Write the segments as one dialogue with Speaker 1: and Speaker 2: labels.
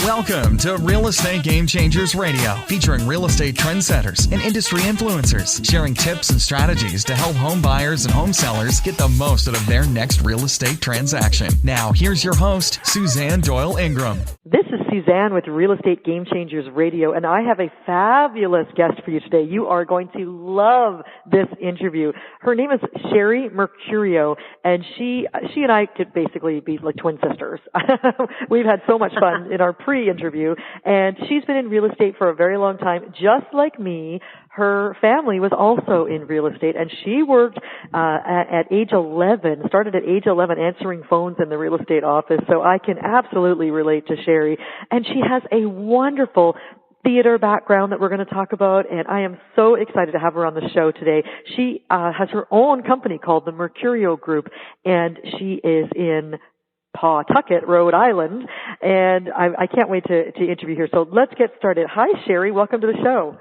Speaker 1: Welcome to Real Estate Game Changers Radio, featuring real estate trendsetters and industry influencers, sharing tips and strategies to help home buyers and home sellers get the most out of their next real estate transaction. Now, here's your host, Suzanne Doyle-Ingram.
Speaker 2: This is Suzanne with Real Estate Game Changers Radio, and I have a fabulous guest for you today. You are going to love this interview. Her name is Sherri Mercurio, and she and I could basically be like twin sisters. We've had so much fun in our pre-interview, and she's been in real estate for a very long time, just like me. Her family was also in real estate, and she worked at age 11, started at age 11 answering phones in the real estate office, so I can absolutely relate to Sherri. And she has a wonderful theater background that we're going to talk about, and I am so excited to have her on the show today. She has her own company called the Mercurio Group, and she is in Pawtucket, Rhode Island, and I can't wait to interview her. So let's get started. Hi, Sherri. Welcome to the show.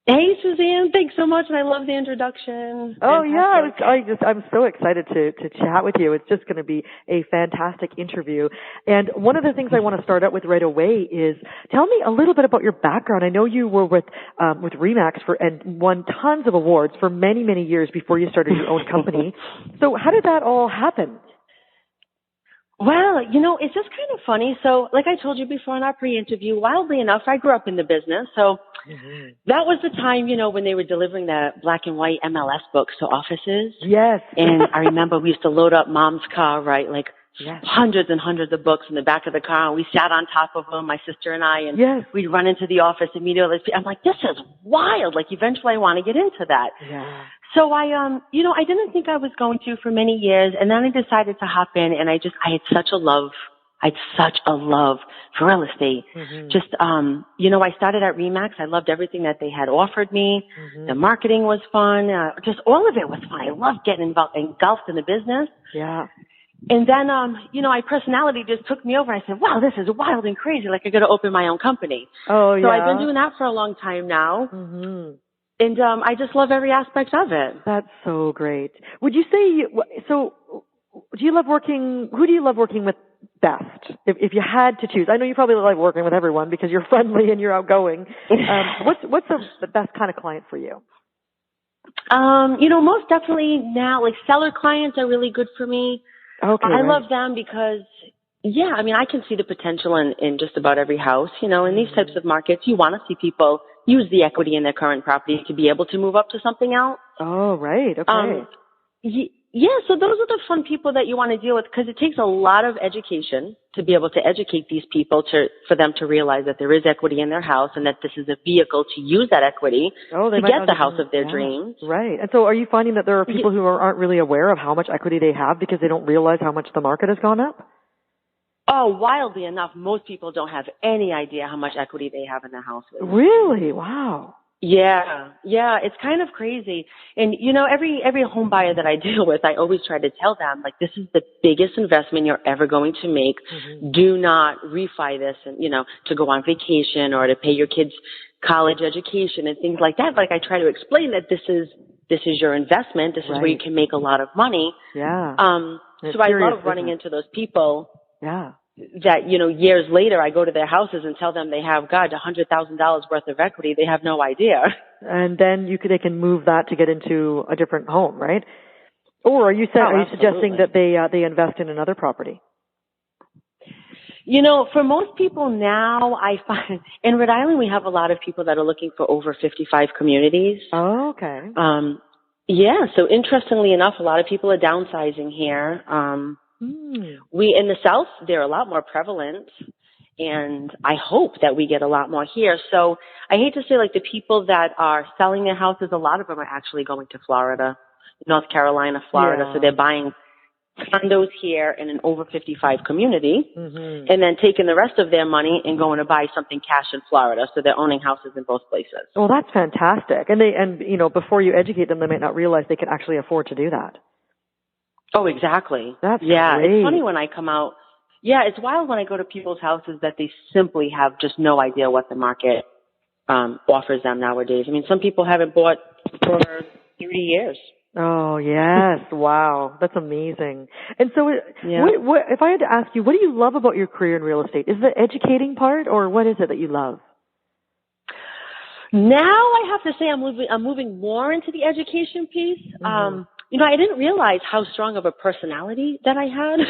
Speaker 3: Hey, Suzanne. Thanks so much, and I love the introduction.
Speaker 2: Oh, fantastic. Yeah. I'm so excited to chat with you. It's just going to be a fantastic interview. And one of the things I want to start out with right away is tell me a little bit about your background. I know you were with RE/MAX and won tons of awards for many, many years before you started your own company. So how did that all happen?
Speaker 3: Well, it's just kind of funny. So, like I told you before in our pre-interview, wildly enough, I grew up in the business. So that was the time, when they were delivering the black and white MLS books to offices.
Speaker 2: Yes.
Speaker 3: And I remember we used to load up Mom's car, right? Like hundreds and hundreds of books in the back of the car. And we sat on top of them, my sister and I, and we'd run into the office immediately. I'm like, this is wild. Like, eventually I want to get into that.
Speaker 2: Yeah.
Speaker 3: So I didn't think I was going to for many years, and then I decided to hop in, and I had such a love for real estate. I started at RE/MAX. I loved everything that they had offered me. The marketing was fun. Just all of it was fun. I loved getting engulfed in the business.
Speaker 2: Yeah.
Speaker 3: And then, my personality just took me over. I said, wow, this is wild and crazy. Like, I got to open my own company.
Speaker 2: Oh, yeah.
Speaker 3: So I've been doing that for a long time now. And I just love every aspect of it.
Speaker 2: That's so great. Would you say, who do you love working with best? If you had to choose, I know you probably like working with everyone because you're friendly and you're outgoing. What's the best kind of client for you?
Speaker 3: Most definitely now, like seller clients are really good for me.
Speaker 2: Okay.
Speaker 3: I love them because, I can see the potential in just about every house. In these types of markets, you want to see people use the equity in their current property to be able to move up to something else.
Speaker 2: Oh, right. Okay.
Speaker 3: So those are the fun people that you want to deal with because it takes a lot of education to be able to educate these people for them to realize that there is equity in their house and that this is a vehicle to use that equity to get the house of their dreams.
Speaker 2: Right. And so are you finding that there are people who aren't really aware of how much equity they have because they don't realize how much the market has gone up?
Speaker 3: Oh, wildly enough, most people don't have any idea how much equity they have in their houses.
Speaker 2: Really? Wow.
Speaker 3: Yeah, it's kind of crazy. And, every home buyer that I deal with, I always try to tell them, like, this is the biggest investment you're ever going to make. Do not refi this and, to go on vacation or to pay your kids' college education and things like that. Like, I try to explain that this is your investment. This is where you can make a lot of money.
Speaker 2: Yeah.
Speaker 3: So I love running into those people.
Speaker 2: Yeah.
Speaker 3: That, years later I go to their houses and tell them they have, $100,000 worth of equity. They have no idea.
Speaker 2: And then they can move that to get into a different home, right? Or are you suggesting that they invest in another property?
Speaker 3: For most people now, I find in Rhode Island we have a lot of people that are looking for over 55 communities.
Speaker 2: Oh, okay.
Speaker 3: So interestingly enough, a lot of people are downsizing here. We in the South, they're a lot more prevalent, and I hope that we get a lot more here. So I hate to say, like, the people that are selling their houses, a lot of them are actually going to Florida, North Carolina, Florida.
Speaker 2: Yeah.
Speaker 3: So they're buying condos here in an over 55 community, and then taking the rest of their money and going to buy something cash in Florida. So they're owning houses in both places.
Speaker 2: Well, that's fantastic. And before you educate them, they might not realize they can actually afford to do that.
Speaker 3: Oh, exactly.
Speaker 2: That's
Speaker 3: great. It's funny when I come out. Yeah, it's wild when I go to people's houses that they simply have just no idea what the market offers them nowadays. I mean, some people haven't bought for 30 years.
Speaker 2: Oh, yes. Wow. That's amazing. And so what, if I had to ask you, what do you love about your career in real estate? Is it the educating part, or what is it that you love?
Speaker 3: Now I have to say I'm moving more into the education piece.
Speaker 2: Mm-hmm.
Speaker 3: I didn't realize how strong of a personality that I had.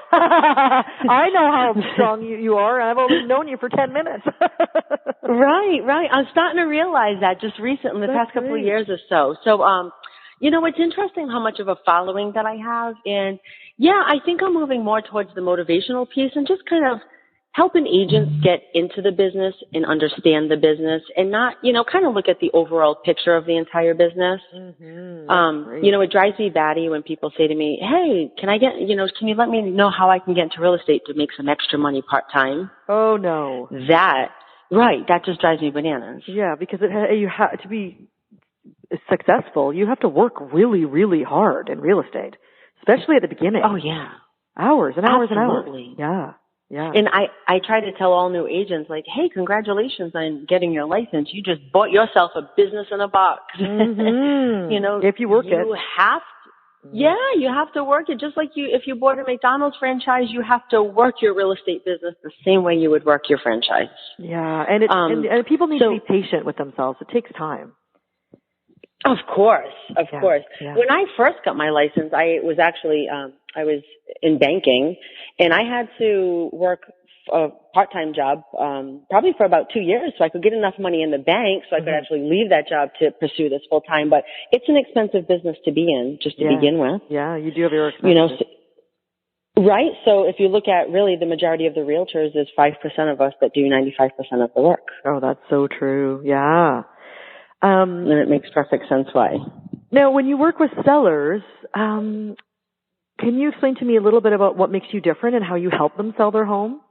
Speaker 2: I know how strong you are. I've only known you for 10 minutes.
Speaker 3: Right. I'm starting to realize that just recently, in the past couple of years or so. So, it's interesting how much of a following that I have. And yeah, I think I'm moving more towards the motivational piece and just kind of helping agents get into the business and understand the business and not, kind of look at the overall picture of the entire business.
Speaker 2: Mm-hmm.
Speaker 3: It drives me batty when people say to me, hey, can you let me know how I can get into real estate to make some extra money part-time?
Speaker 2: Oh, no.
Speaker 3: That just drives me bananas.
Speaker 2: Yeah, because you have to be successful. You have to work really, really hard in real estate, especially at the beginning.
Speaker 3: Oh, yeah.
Speaker 2: Hours and hours
Speaker 3: Absolutely.
Speaker 2: and hours. Yeah.
Speaker 3: And I try to tell all new agents, like, hey, congratulations on getting your license. You just bought yourself a business in a box.
Speaker 2: Mm-hmm. If you work it.
Speaker 3: You have to work it. Just like if you bought a McDonald's franchise, you have to work your real estate business the same way you would work your franchise.
Speaker 2: Yeah. And people need to be patient with themselves. It takes time.
Speaker 3: Of course.
Speaker 2: Yeah.
Speaker 3: When I first got my license, I was actually, I was in banking, and I had to work a part-time job, probably for about 2 years, so I could get enough money in the bank so I could actually leave that job to pursue this full-time. But it's an expensive business to be in, just to begin with.
Speaker 2: Yeah, you do have your expenses.
Speaker 3: Right? So if you look at really the majority of the realtors, there's 5% of us that do 95% of the work.
Speaker 2: Oh, that's so true. Yeah.
Speaker 3: And it makes perfect sense why.
Speaker 2: Now, when you work with sellers, can you explain to me a little bit about what makes you different and how you help them sell their home?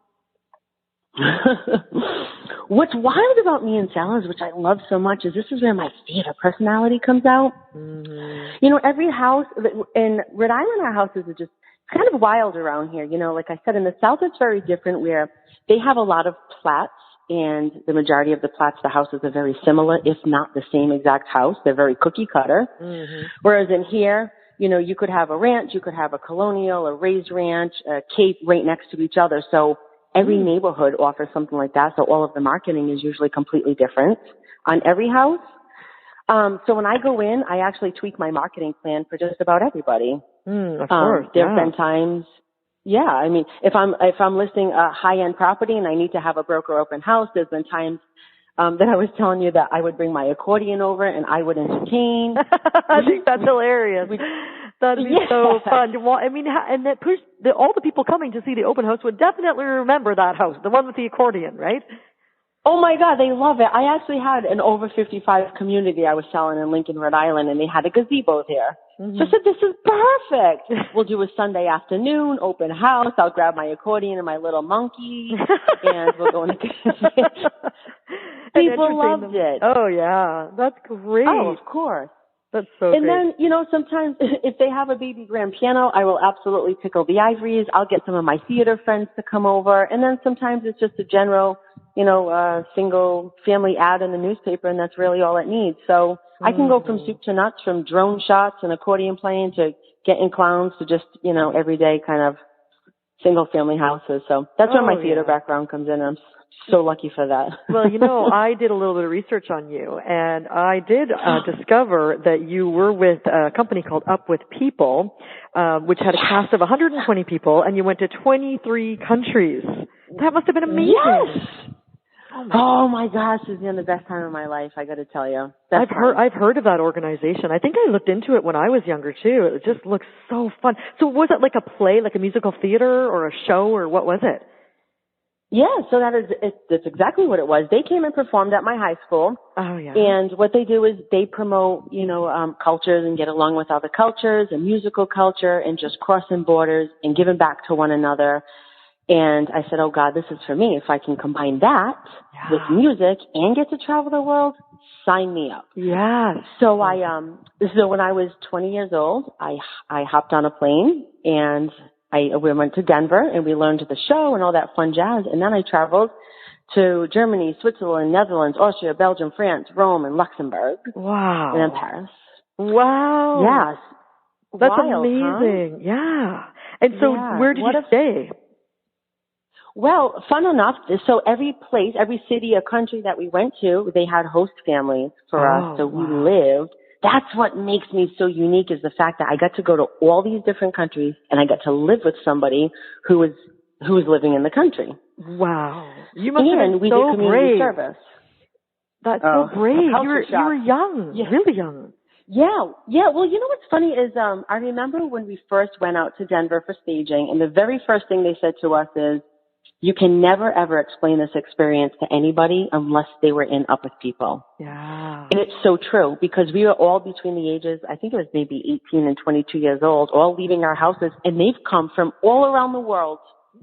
Speaker 3: What's wild about me and sellers, which I love so much, is this is where my theater personality comes out. Mm-hmm. Every house in Rhode Island, our houses are just kind of wild around here. Like I said, in the South, it's very different where they have a lot of plats. And the majority of the plats, the houses are very similar, if not the same exact house. They're very cookie cutter. Mm-hmm. Whereas in here, you could have a ranch, you could have a colonial, a raised ranch, a cape right next to each other. So every neighborhood offers something like that. So all of the marketing is usually completely different on every house. So when I go in, I actually tweak my marketing plan for just about everybody.
Speaker 2: Of course.
Speaker 3: There have been times. Yeah, I mean, if I'm listing a high-end property and I need to have a broker open house, there's been times that I was telling you that I would bring my accordion over and I would entertain.
Speaker 2: I think that's hilarious. That'd be so fun. Well, I mean, and that all the people coming to see the open house would definitely remember that house, the one with the accordion, right?
Speaker 3: Oh my God, they love it. I actually had an over 55 community I was selling in Lincoln, Rhode Island, and they had a gazebo there. Mm-hmm. So I said, this is perfect. We'll do a Sunday afternoon, open house. I'll grab my accordion and my little monkey, and we'll go in the gazebo. People loved it.
Speaker 2: Oh, yeah. That's great.
Speaker 3: Oh, of course.
Speaker 2: That's so
Speaker 3: great.
Speaker 2: And
Speaker 3: then, sometimes if they have a baby grand piano, I will absolutely tickle the ivories. I'll get some of my theater friends to come over. And then sometimes it's just a general, single family ad in the newspaper, and that's really all it needs. So I can go from soup to nuts, from drone shots and accordion playing to getting clowns to just, everyday kind of single family houses. So that's where my theater background comes in. I'm so lucky for that.
Speaker 2: Well, I did a little bit of research on you, and I did discover that you were with a company called Up With People, which had a cast of 120 people, and you went to 23 countries. That must have been amazing.
Speaker 3: Yes! Oh my gosh, it's been the best time of my life, I got to tell you.
Speaker 2: I've heard of that organization. I think I looked into it when I was younger too. It just looks so fun. So was it like a play, like a musical theater or a show, or what was it?
Speaker 3: Yeah, so that's exactly what it was. They came and performed at my high school.
Speaker 2: Oh yeah.
Speaker 3: And what they do is they promote, cultures and get along with other cultures and musical culture and just crossing borders and giving back to one another. And I said, oh God, this is for me. If I can combine that with music and get to travel the world, sign me up.
Speaker 2: Yeah.
Speaker 3: So so when I was 20 years old, I hopped on a plane and we went to Denver and we learned the show and all that fun jazz. And then I traveled to Germany, Switzerland, Netherlands, Austria, Belgium, France, Rome, and Luxembourg.
Speaker 2: Wow.
Speaker 3: And then Paris.
Speaker 2: Wow.
Speaker 3: Yes.
Speaker 2: That's
Speaker 3: Wild,
Speaker 2: amazing.
Speaker 3: huh?
Speaker 2: Yeah. And so where did you stay?
Speaker 3: Well, fun enough, so every place, every city or country that we went to, they had host families for us. So we lived. That's what makes me so unique, is the fact that I got to go to all these different countries and I got to live with somebody who was living in the country.
Speaker 2: Wow. You must have been
Speaker 3: we
Speaker 2: so
Speaker 3: did community
Speaker 2: brave.
Speaker 3: service.
Speaker 2: That's so brave. You were young, really young.
Speaker 3: Yeah. Well, you know what's funny is I remember when we first went out to Denver for staging, and the very first thing they said to us is, you can never, ever explain this experience to anybody unless they were up with people.
Speaker 2: Yeah.
Speaker 3: And it's so true, because we were all between the ages, I think it was maybe 18 and 22 years old, all leaving our houses, and they've come from all around the world,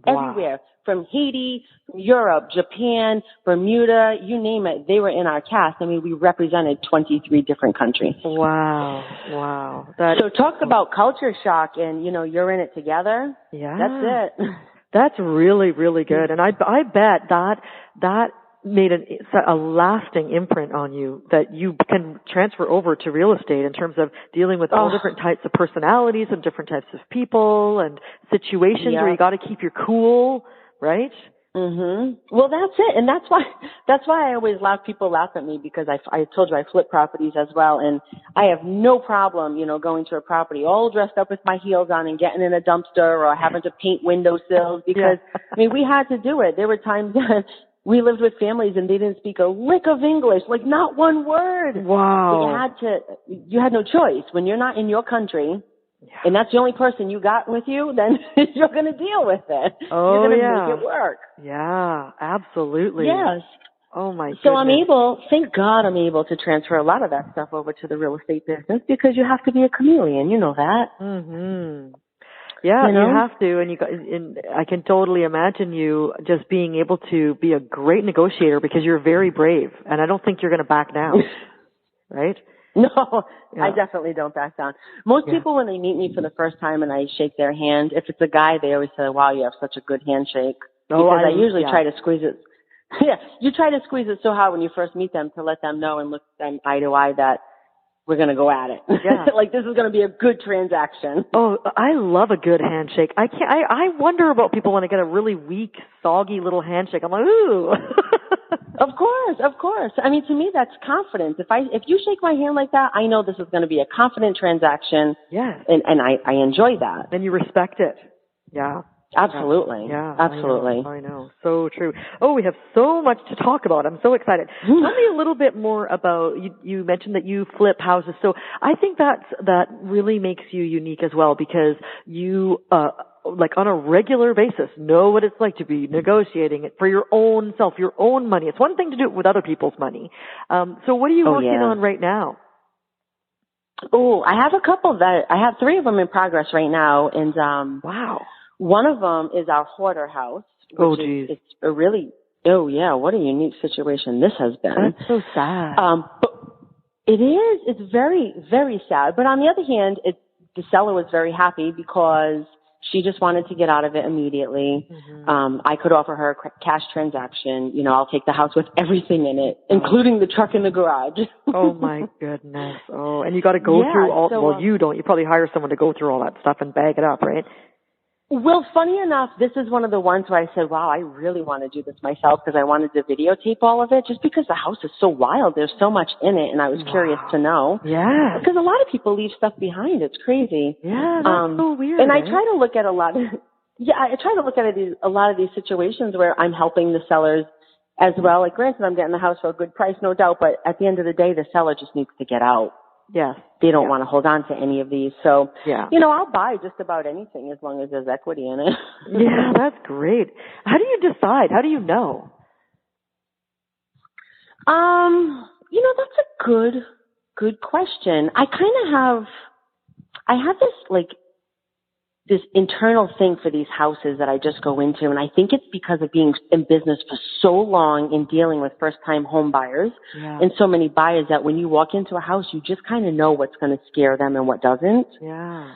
Speaker 3: everywhere, from Haiti, Europe, Japan, Bermuda, you name it. They were in our cast. I mean, we represented 23 different countries.
Speaker 2: Wow.
Speaker 3: So talk about culture shock, and, you're in it together.
Speaker 2: Yeah.
Speaker 3: That's it.
Speaker 2: That's really, really good. And I bet that made a lasting imprint on you that you can transfer over to real estate in terms of dealing with all different types of personalities and different types of people and situations where you got to keep your cool, right?
Speaker 3: Mhm. Well, that's it. And that's why I always laugh. People laugh at me because I told you I flip properties as well. And I have no problem, going to a property all dressed up with my heels on and getting in a dumpster or having to paint windowsills because, I mean, we had to do it. There were times that we lived with families and they didn't speak a lick of English, like not one word.
Speaker 2: Wow.
Speaker 3: But you had no choice. When you're not in your country, and that's the only person you got with you, then you're going to deal with it. You're going to make it work.
Speaker 2: Yeah, absolutely.
Speaker 3: Yes.
Speaker 2: Oh, my goodness.
Speaker 3: So thank God I'm able to transfer a lot of that stuff over to the real estate business because you have to be a chameleon. You know that.
Speaker 2: Mm-hmm. Yeah, you have to. And I can totally imagine you just being able to be a great negotiator because you're very brave. And I don't think you're going to back down. Right?
Speaker 3: No, I definitely don't back down. Most people, when they meet me for the first time and I shake their hand, if it's a guy, they always say, wow, you have such a good handshake. Because I usually try to squeeze it. Yeah, you try to squeeze it so hard when you first meet them to let them know and look them eye to eye that we're going to go at it. Yeah. Like this is going to be a good transaction.
Speaker 2: Oh, I love a good handshake. I wonder about people when I get a really weak, soggy little handshake. I'm like, ooh.
Speaker 3: Of course. I mean, to me, that's confidence. If you shake my hand like that, I know this is going to be a confident transaction.
Speaker 2: Yes.
Speaker 3: And I enjoy that.
Speaker 2: And you respect it. Yeah.
Speaker 3: Absolutely.
Speaker 2: Yeah.
Speaker 3: Absolutely.
Speaker 2: I know. So true. Oh, we have so much to talk about. I'm so excited. Tell me a little bit more about, you mentioned that you flip houses. So I think that really makes you unique as well because you, like on a regular basis, know what it's like to be negotiating it for your own self, your own money. It's one thing to do it with other people's money. So what are you working on right now?
Speaker 3: Oh, I have 3 of them in progress right now. And,
Speaker 2: wow. One
Speaker 3: of them is our hoarder house. What a unique situation this has been.
Speaker 2: That's so sad.
Speaker 3: But it is. It's very, very sad. But on the other hand, the seller was very happy because she just wanted to get out of it immediately. Mm-hmm. I could offer her a cash transaction. I'll take the house with everything in it, including the truck in the garage.
Speaker 2: Oh my goodness. Oh, and you got to go through all, you don't, you probably hire someone to go through all that stuff and bag it up, right?
Speaker 3: Well, funny enough, this is one of the ones where I said, wow, I really want to do this myself because I wanted to videotape all of it just because the house is so wild. There's so much in it, and I was curious to know. Yeah. Because a lot of people leave stuff behind. It's crazy.
Speaker 2: Yeah, that's so weird.
Speaker 3: And I try to look at a lot of these situations where I'm helping the sellers as well. Like, granted, I'm getting the house for a good price, no doubt, but at the end of the day, the seller just needs to get out. Yes. They don't want to hold on to any of these. So, I'll buy just about anything as long as there's equity in it.
Speaker 2: Yeah, that's great. How do you decide? How do you know?
Speaker 3: That's a good question. I have this internal thing for these houses that I just go into, and I think it's because of being in business for so long and dealing with first-time home buyers and so many buyers that when you walk into a house, you just kind of know what's going to scare them and what doesn't. Yeah.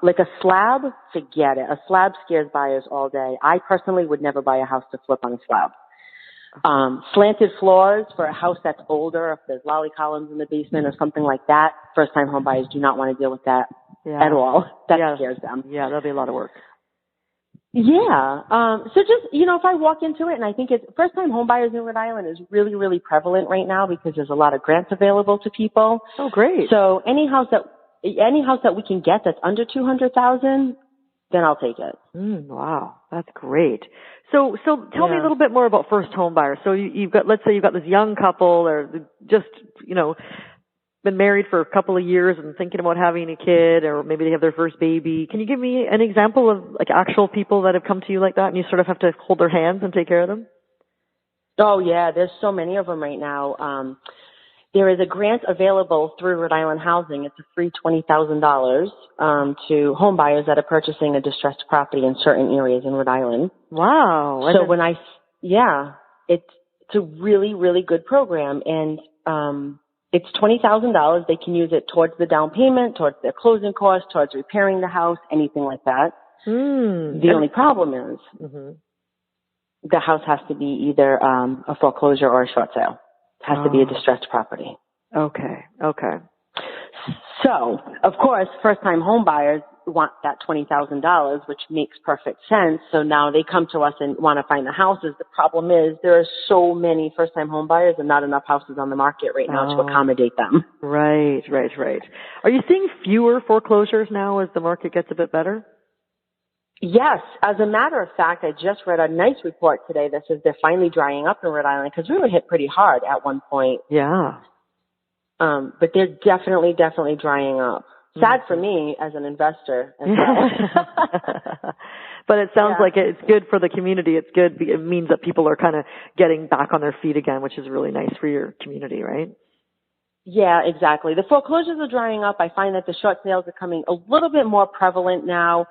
Speaker 3: Like a slab, forget it. A slab scares buyers all day. I personally would never buy a house to flip on a slab. Slanted floors for a house that's older, if there's lolly columns in the basement or something like that. First-time home buyers do not want to deal with that at all. That scares them.
Speaker 2: Yeah, that'll be a lot of work.
Speaker 3: Yeah. So just, if I walk into it, and I think it's first-time home buyers in Rhode Island is really, really prevalent right now because there's a lot of grants available to people.
Speaker 2: Oh, great.
Speaker 3: So any house that we can get that's under $200,000, then I'll take it.
Speaker 2: Wow, that's great. So tell me a little bit more about first home buyers. So let's say you've got this young couple or just, been married for a couple of years and thinking about having a kid, or maybe they have their first baby. Can you give me an example of like actual people that have come to you like that and you sort of have to hold their hands and take care of them?
Speaker 3: Oh yeah, there's so many of them right now. There is a grant available through Rhode Island Housing. It's a free $20,000 to home buyers that are purchasing a distressed property in certain areas in Rhode Island.
Speaker 2: Wow.
Speaker 3: So it's a really, really good program. And it's $20,000. They can use it towards the down payment, towards their closing costs, towards repairing the house, anything like that. The only problem is the house has to be either a foreclosure or a short sale. It has to be a distressed property.
Speaker 2: Okay.
Speaker 3: So, of course, first-time home buyers want that $20,000, which makes perfect sense. So now they come to us and want to find the houses. The problem is there are so many first-time home buyers and not enough houses on the market right now to accommodate them.
Speaker 2: Right. Are you seeing fewer foreclosures now as the market gets a bit better?
Speaker 3: Yes. As a matter of fact, I just read a nice report today that says they're finally drying up in Rhode Island because we were hit pretty hard at one point.
Speaker 2: Yeah.
Speaker 3: But they're definitely drying up. Sad for me as an investor as well.
Speaker 2: But it sounds like it's good for the community. It's good. It means that people are kind of getting back on their feet again, which is really nice for your community, right?
Speaker 3: Yeah, exactly. The foreclosures are drying up. I find that the short sales are coming a little bit more prevalent now.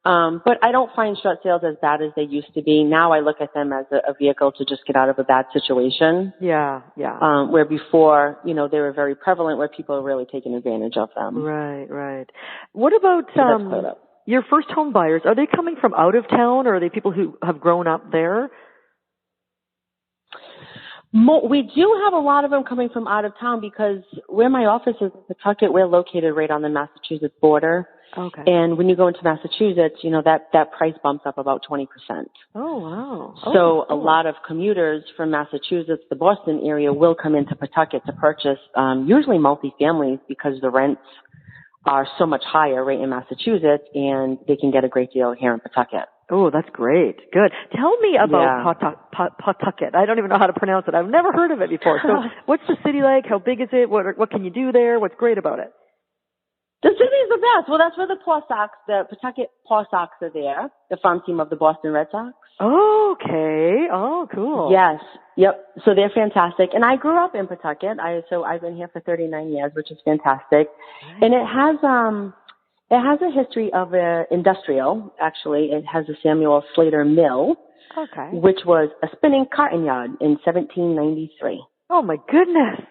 Speaker 3: But I don't find short sales as bad as they used to be. Now I look at them as a vehicle to just get out of a bad situation.
Speaker 2: Yeah.
Speaker 3: Where before, they were very prevalent where people are really taking advantage of them.
Speaker 2: Right. What about your first home buyers? Are they coming from out of town, or are they people who have grown up there?
Speaker 3: We do have a lot of them coming from out of town because where my office is in Pawtucket, we're located right on the Massachusetts border.
Speaker 2: Okay.
Speaker 3: And when you go into Massachusetts, that price bumps up about 20%.
Speaker 2: Oh, wow.
Speaker 3: So a lot of commuters from Massachusetts, the Boston area, will come into Pawtucket to purchase usually multifamilies because the rents are so much higher right in Massachusetts, and they can get a great deal here in Pawtucket.
Speaker 2: Oh, that's great. Good. Tell me about Pawtucket. I don't even know how to pronounce it. I've never heard of it before. So what's the city like? How big is it? What can you do there? What's great about it?
Speaker 3: The city is the best. Well, that's where the Pawtucket Paw Sox are there, the farm team of the Boston Red Sox.
Speaker 2: Okay. Oh, cool.
Speaker 3: Yes. Yep. So they're fantastic. And I grew up in Pawtucket. So I've been here for 39 years, which is fantastic. Nice. And it has a history of industrial, actually. It has a Samuel Slater Mill, which was a spinning cotton yard in 1793.
Speaker 2: Oh, my goodness.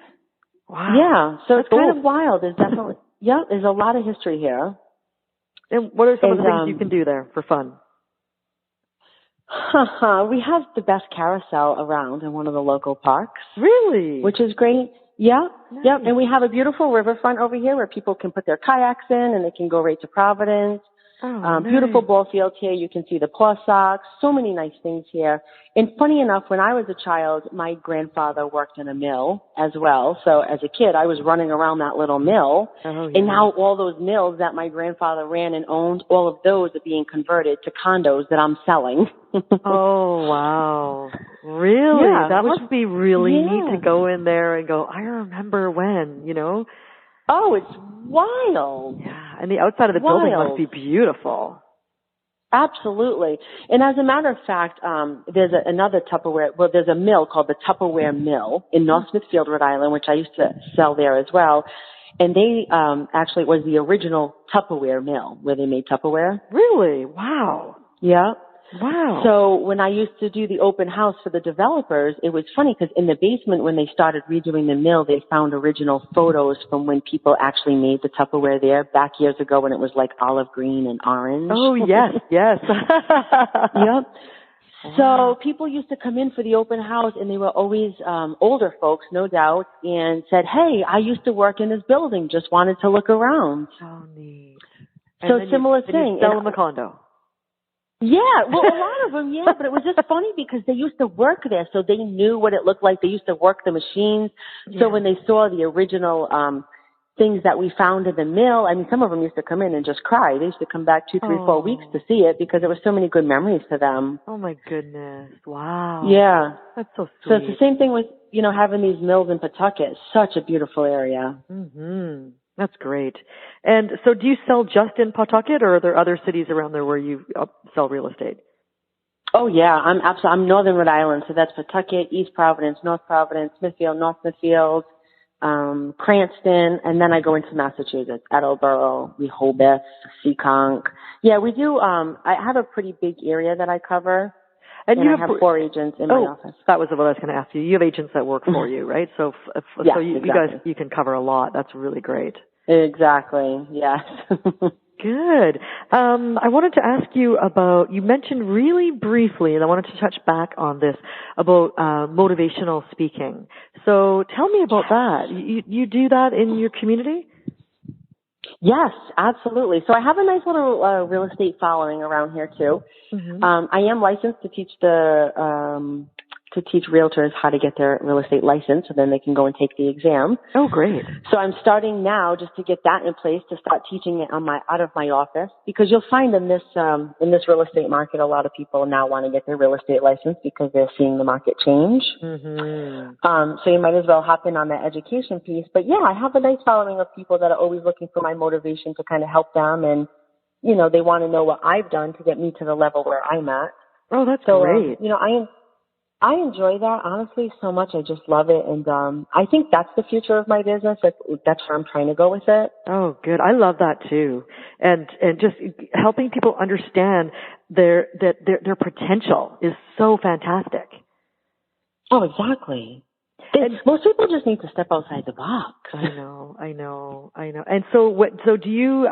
Speaker 2: Wow.
Speaker 3: Yeah. So it's kind of wild. There's definitely... Yeah, there's a lot of history here.
Speaker 2: And what are some of the things you can do there for fun?
Speaker 3: We have the best carousel around in one of the local parks.
Speaker 2: Really?
Speaker 3: Which is great. Yeah.
Speaker 2: Nice.
Speaker 3: Yep. And we have a beautiful riverfront over here where people can put their kayaks in and they can go right to Providence.
Speaker 2: Nice.
Speaker 3: Beautiful ball fields here. You can see the Paw Sox. So many nice things here. And funny enough, when I was a child, my grandfather worked in a mill as well. So as a kid, I was running around that little mill.
Speaker 2: Oh, yeah.
Speaker 3: And now all those mills that my grandfather ran and owned, all of those are being converted to condos that I'm selling.
Speaker 2: Oh, wow. Really?
Speaker 3: Yeah,
Speaker 2: that must be really neat to go in there and go, I remember when,
Speaker 3: Oh, it's wild.
Speaker 2: Yeah, and the outside of the building must be beautiful.
Speaker 3: Absolutely. And as a matter of fact, there's another Tupperware, there's a mill called the Tupperware Mill in North Smithfield, Rhode Island, which I used to sell there as well. And they actually was the original Tupperware mill where they made Tupperware.
Speaker 2: Really? Wow.
Speaker 3: Yeah.
Speaker 2: Wow.
Speaker 3: So when I used to do the open house for the developers, it was funny because in the basement when they started redoing the mill, they found original photos from when people actually made the Tupperware there back years ago when it was like olive green and orange.
Speaker 2: Oh, yes.
Speaker 3: Yep. So people used to come in for the open house, and they were always older folks, no doubt, and said, "Hey, I used to work in this building. Just wanted to look around."
Speaker 2: Oh, neat.
Speaker 3: So similar thing.
Speaker 2: You sell them a condo.
Speaker 3: Yeah, well, a lot of them, yeah, but it was just funny because they used to work there, so they knew what it looked like. They used to work the machines. Yeah. So when they saw the original things that we found in the mill, I mean, some of them used to come in and just cry. They used to come back 2, 3, 4 weeks to see it because there were so many good memories to them.
Speaker 2: Oh, my goodness. Wow.
Speaker 3: Yeah.
Speaker 2: That's so sweet.
Speaker 3: So it's the same thing with, having these mills in Pawtucket. Such a beautiful area.
Speaker 2: Mm-hmm. That's great. And so do you sell just in Pawtucket, or are there other cities around there where you sell real estate?
Speaker 3: Oh, yeah. I'm Northern Rhode Island, so that's Pawtucket, East Providence, North Providence, Smithfield, North Smithfield, Cranston, and then I go into Massachusetts, Attleboro, Rehoboth, Seekonk. Yeah, we do. I have a pretty big area that I cover. And I have 4 agents in my office.
Speaker 2: That was what I was going to ask you. You have agents that work for you, right? So,
Speaker 3: yes,
Speaker 2: so you
Speaker 3: exactly.
Speaker 2: guys, you can cover a lot. That's really great.
Speaker 3: Exactly. Yes.
Speaker 2: Good. I wanted to ask you about, you mentioned really briefly, and I wanted to touch back on this, about motivational speaking. So tell me about that. You do that in your community?
Speaker 3: Yes, absolutely. So I have a nice little real estate following around here too. Mm-hmm. I am licensed to teach realtors how to get their real estate license, so then they can go and take the exam.
Speaker 2: Oh, great.
Speaker 3: So I'm starting now just to get that in place to start teaching it out of my office, because you'll find in this real estate market, a lot of people now want to get their real estate license because they're seeing the market change. Mm-hmm. So you might as well hop in on that education piece. But yeah, I have a nice following of people that are always looking for my motivation to kind of help them, and they want to know what I've done to get me to the level where I'm at.
Speaker 2: Oh, that's great.
Speaker 3: I enjoy that, honestly, so much. I just love it. And I think that's the future of my business. That's where I'm trying to go with it.
Speaker 2: Oh, good. I love that too. And just helping people understand their potential is so fantastic.
Speaker 3: Oh, exactly. Most people just need to step outside the box.
Speaker 2: I know. And so do you,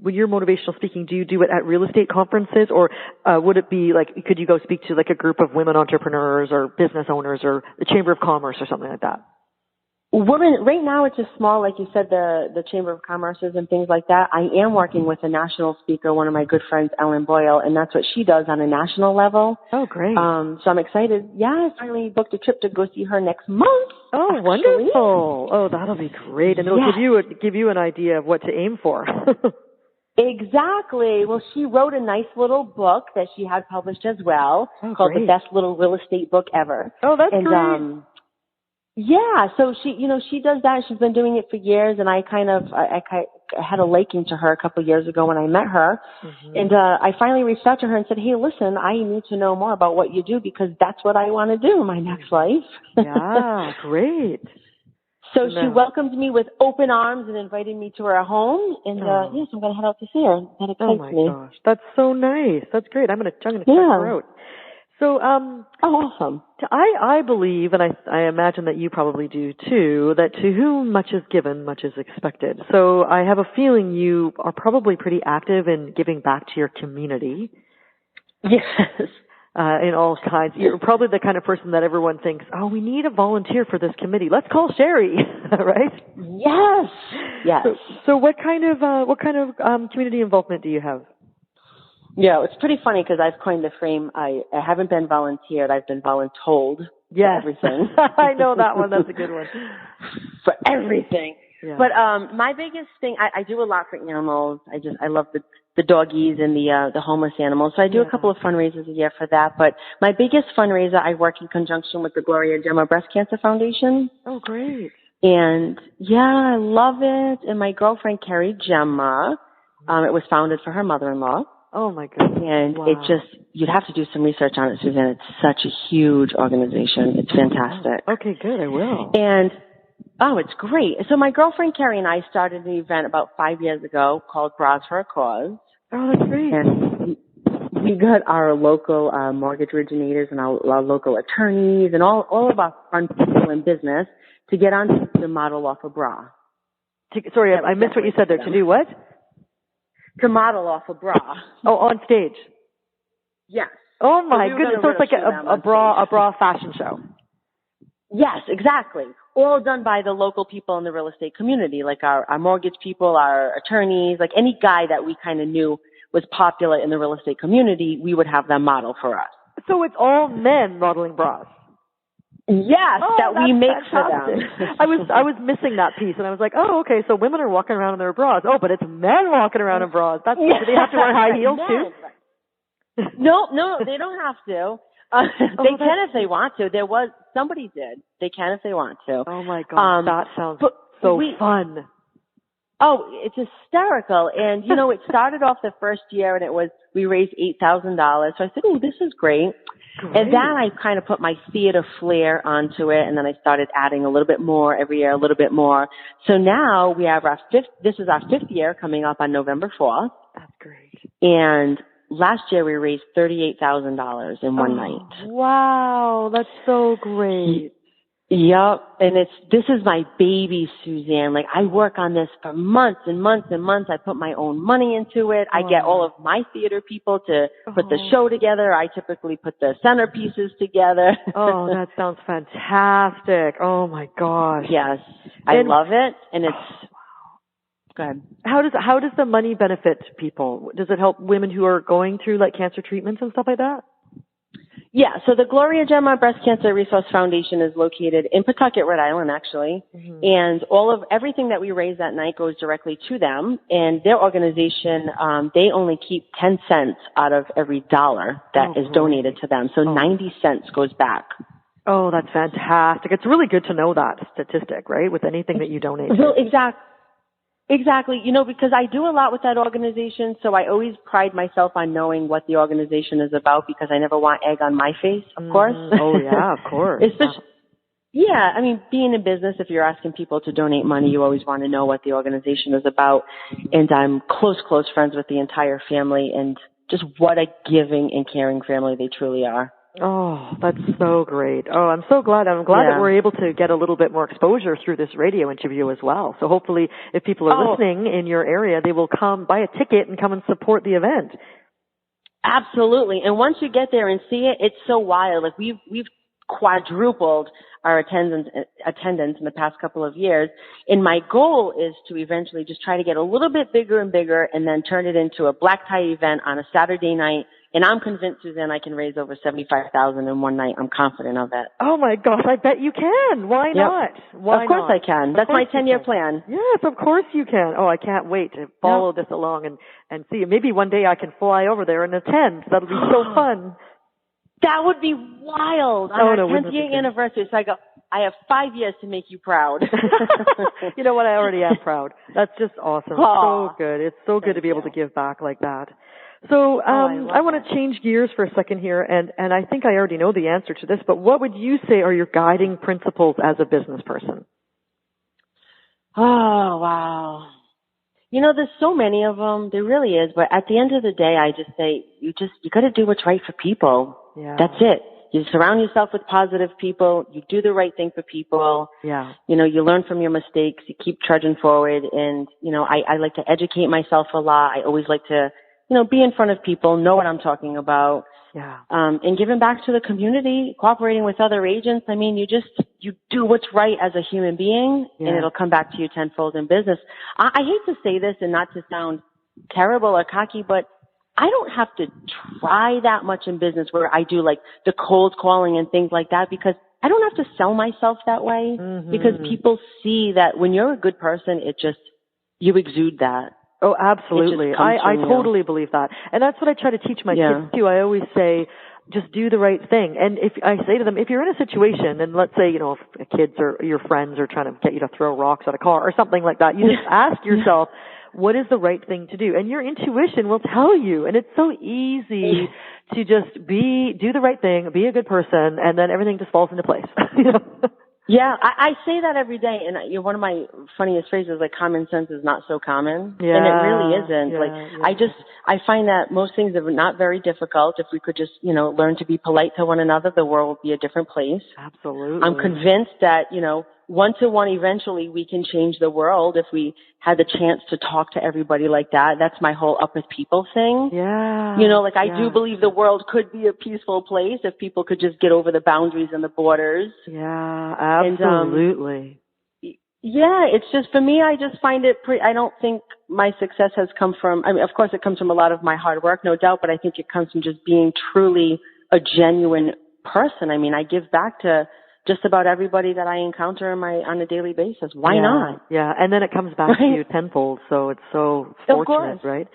Speaker 2: when you're motivational speaking, do you do it at real estate conferences, or would it be like, could you go speak to like a group of women entrepreneurs or business owners or the Chamber of Commerce or something like that?
Speaker 3: Right now it's just small, like you said, the Chamber of Commerces and things like that. I am working with a national speaker, one of my good friends, Ellen Boyle, and that's what she does on a national level.
Speaker 2: Oh, great.
Speaker 3: So I'm excited. Yeah, I finally booked a trip to go see her next month.
Speaker 2: Oh, actually. Wonderful. Oh, that'll be great. And it'll give you an idea of what to aim for.
Speaker 3: Exactly. Well, she wrote a nice little book that she had published as well, called The Best Little Real Estate Book Ever.
Speaker 2: Oh, that's great.
Speaker 3: Yeah, so she does that. She's been doing it for years, and I had a liking to her a couple of years ago when I met her. Mm-hmm. And I finally reached out to her and said, "Hey, listen, I need to know more about what you do, because that's what I want to do in my next life."
Speaker 2: Yeah, great.
Speaker 3: So she welcomed me with open arms and invited me to her home, and yes, I'm going to head out to see her. That excites me.
Speaker 2: Oh my gosh, that's so nice. That's great. I'm going to check her out. So,
Speaker 3: awesome.
Speaker 2: I believe, and I imagine that you probably do too, that to whom much is given, much is expected. So I have a feeling you are probably pretty active in giving back to your community.
Speaker 3: Yes.
Speaker 2: In all kinds. You're probably the kind of person that everyone thinks, oh, we need a volunteer for this committee. Let's call Sherri, right?
Speaker 3: Yes. Yes.
Speaker 2: So what kind of community involvement do you have?
Speaker 3: Yeah, it's pretty funny because I've coined the frame, I haven't been volunteered, I've been voluntold.
Speaker 2: Yes.
Speaker 3: For everything.
Speaker 2: I know that one. That's a good one.
Speaker 3: For everything. Yeah. But my biggest thing, I do a lot for animals. I love the doggies and the homeless animals. So I do a couple of fundraisers a year for that. But my biggest fundraiser, I work in conjunction with the Gloria Gemma Breast Cancer Foundation.
Speaker 2: Oh, great.
Speaker 3: And yeah, I love it. And my girlfriend, Carrie Gemma, it was founded for her mother-in-law.
Speaker 2: Oh my goodness.
Speaker 3: And it just, you'd have to do some research on it, Suzanne. It's such a huge organization. It's fantastic.
Speaker 2: Okay, good. I will.
Speaker 3: And, it's great. So my girlfriend Carrie and I started an event about 5 years ago called Bras for a Cause.
Speaker 2: Oh, that's great.
Speaker 3: And we got our local mortgage originators and our local attorneys and all of our fun people in business to get on the model off a bra.
Speaker 2: Sorry, I missed what you said there. To do what?
Speaker 3: To model off a bra.
Speaker 2: Oh, on stage.
Speaker 3: Yes.
Speaker 2: Oh my goodness! So it's like a bra fashion show.
Speaker 3: Yes, exactly. All done by the local people in the real estate community, like our mortgage people, our attorneys, like any guy that we kind of knew was popular in the real estate community, we would have them model for us.
Speaker 2: So it's all men modeling bras.
Speaker 3: Yes, that we make fantastic. For them.
Speaker 2: I was missing that piece, and I was like, oh, okay, so women are walking around in their bras. Oh, but it's men walking around in bras. Do they have to wear high heels too?
Speaker 3: No, they don't have to. They can if they want to. Somebody did. They can if they want to.
Speaker 2: Oh my God, that sounds so fun.
Speaker 3: Oh, it's hysterical. And, it started off the first year and we raised $8,000. So I said, oh, this is great. And then I kind of put my theater flair onto it. And then I started adding a little bit more every year, a little bit more. So now we have this is our fifth year coming up on November 4th.
Speaker 2: That's great.
Speaker 3: And last year we raised $38,000 in one night.
Speaker 2: Wow. That's so great.
Speaker 3: Yep. And this is my baby, Suzanne. Like I work on this for months and months and months. I put my own money into it. I get all of my theater people to put the show together. I typically put the centerpieces together.
Speaker 2: Oh, that sounds fantastic. Oh my gosh.
Speaker 3: Yes. I love it. And go ahead.
Speaker 2: How does the money benefit people? Does it help women who are going through like cancer treatments and stuff like that?
Speaker 3: Yeah, so the Gloria Gemma Breast Cancer Resource Foundation is located in Pawtucket, Rhode Island, actually. Mm-hmm. And everything that we raise that night goes directly to them. And their organization, they only keep 10 cents out of every dollar that is donated to them. So 90 cents goes back.
Speaker 2: Oh, that's fantastic. It's really good to know that statistic, right? With anything that you donate.
Speaker 3: Well, Exactly. Because I do a lot with that organization, so I always pride myself on knowing what the organization is about because I never want egg on my face, of course.
Speaker 2: Oh, yeah, of course.
Speaker 3: Yeah, I mean, being in business, if you're asking people to donate money, you always want to know what the organization is about. And I'm close friends with the entire family and just what a giving and caring family they truly are.
Speaker 2: Oh, that's so great. Oh, I'm so glad. I'm glad that we're able to get a little bit more exposure through this radio interview as well. So hopefully if people are listening in your area, they will come buy a ticket and come and support the event.
Speaker 3: Absolutely. And once you get there and see it, it's so wild. Like we've quadrupled our attendance in the past couple of years. And my goal is to eventually just try to get a little bit bigger and bigger and then turn it into a black tie event on a Saturday night. And I'm convinced, Suzanne, I can raise over $75,000 in one night. I'm confident of it.
Speaker 2: Oh my gosh, I bet you can. Why not? Why
Speaker 3: Of course
Speaker 2: not?
Speaker 3: I can. That's my 10-year plan.
Speaker 2: Yes, of course you can. Oh, I can't wait to follow this along and see. Maybe one day I can fly over there and attend. That'll be so fun.
Speaker 3: That would be wild. On our 10th year anniversary, so I have 5 years to make you proud.
Speaker 2: You know what? I already am proud. That's just awesome. So good. It's so good to be able to give back like that. So I want to change gears for a second here, and I think I already know the answer to this, but what would you say are your guiding principles as a business person?
Speaker 3: Oh, wow. There's so many of them. There really is. But at the end of the day, I just say, you got to do what's right for people.
Speaker 2: Yeah.
Speaker 3: That's it. You surround yourself with positive people. You do the right thing for people.
Speaker 2: Yeah.
Speaker 3: You learn from your mistakes. You keep trudging forward. And, I like to educate myself a lot. I always like to, be in front of people, know what I'm talking about.
Speaker 2: Yeah.
Speaker 3: And giving back to the community, cooperating with other agents. I mean, you do what's right as a human being, and it'll come back to you tenfold in business. I hate to say this and not to sound terrible or cocky, but I don't have to try that much in business where I do like the cold calling and things like that because I don't have to sell myself that way because people see that when you're a good person, you exude that.
Speaker 2: Oh, absolutely. I totally believe that. And that's what I try to teach my kids too. I always say, just do the right thing. And if I say to them, if you're in a situation and let's say, if kids or your friends are trying to get you to throw rocks at a car or something like that, you just ask yourself, what is the right thing to do? And your intuition will tell you. And it's so easy to just do the right thing, be a good person, and then everything just falls into place.
Speaker 3: Yeah, I say that every day, and one of my funniest phrases is like common sense is not so common, and it really isn't. I find that most things are not very difficult. If we could just, learn to be polite to one another, the world would be a different place.
Speaker 2: Absolutely.
Speaker 3: I'm convinced that, one-to-one, eventually we can change the world if we had the chance to talk to everybody like that. That's my whole up with people thing.
Speaker 2: Yeah.
Speaker 3: Like I do believe the world could be a peaceful place if people could just get over the boundaries and the borders.
Speaker 2: Yeah, absolutely.
Speaker 3: It's just, for me, I just find it I don't think my success has come from, of course it comes from a lot of my hard work, no doubt, but I think it comes from just being truly a genuine person. I give back to just about everybody that I encounter on a daily basis. Why not?
Speaker 2: Yeah, and then it comes back to you tenfold, so it's so fortunate, right?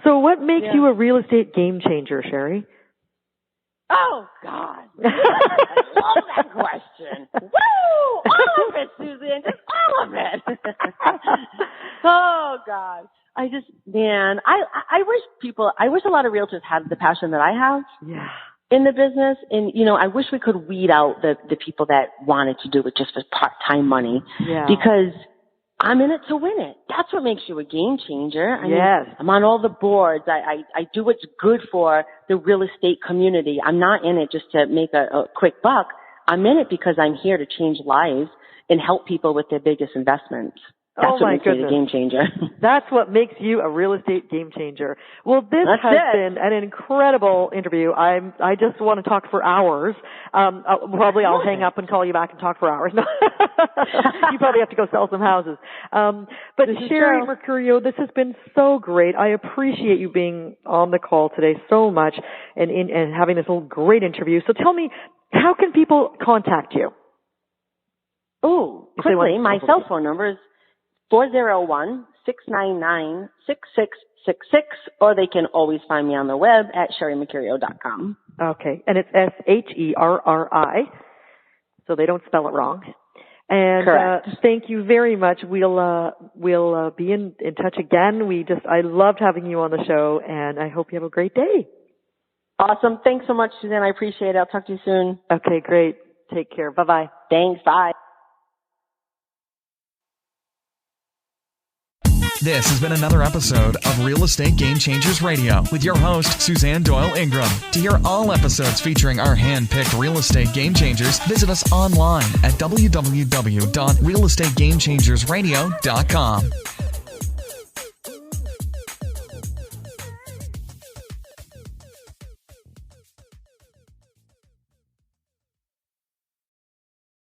Speaker 2: So what makes you a real estate game changer, Sherri?
Speaker 3: Oh, God. I love that question. Woo! All of it, Suzanne. Just all of it. Oh, God. I wish a lot of realtors had the passion that I have in the business. And, I wish we could weed out the people that wanted to do it just for part-time money. Yeah. Because I'm in it to win it. That's what makes you a game changer. I'm on all the boards. I do what's good for the real estate community. I'm not in it just to make a quick buck. I'm in it because I'm here to change lives and help people with their biggest investments. That's what makes me a game changer.
Speaker 2: That's what makes you a real estate game changer. Well, this has been an incredible interview. I just want to talk for hours. I'll hang up and call you back and talk for hours. You probably have to go sell some houses. But Sherri Mercurio, this has been so great. I appreciate you being on the call today so much and having this little great interview. So tell me, how can people contact you?
Speaker 3: Oh, quickly, my cell phone number is 401-699-6666, or they can always find me on the web at sherrimercurio.com.
Speaker 2: Okay, and it's Sherri, so they don't spell it wrong. And thank you very much. We'll be in touch again. I loved having you on the show, and I hope you have a great day.
Speaker 3: Awesome. Thanks so much, Suzanne. I appreciate it. I'll talk to you soon.
Speaker 2: Okay, great. Take care. Bye-bye.
Speaker 3: Thanks. Bye.
Speaker 1: This has been another episode of Real Estate Game Changers Radio with your host, Suzanne Doyle-Ingram. To hear all episodes featuring our hand-picked real estate game changers, visit us online at www.realestategamechangersradio.com.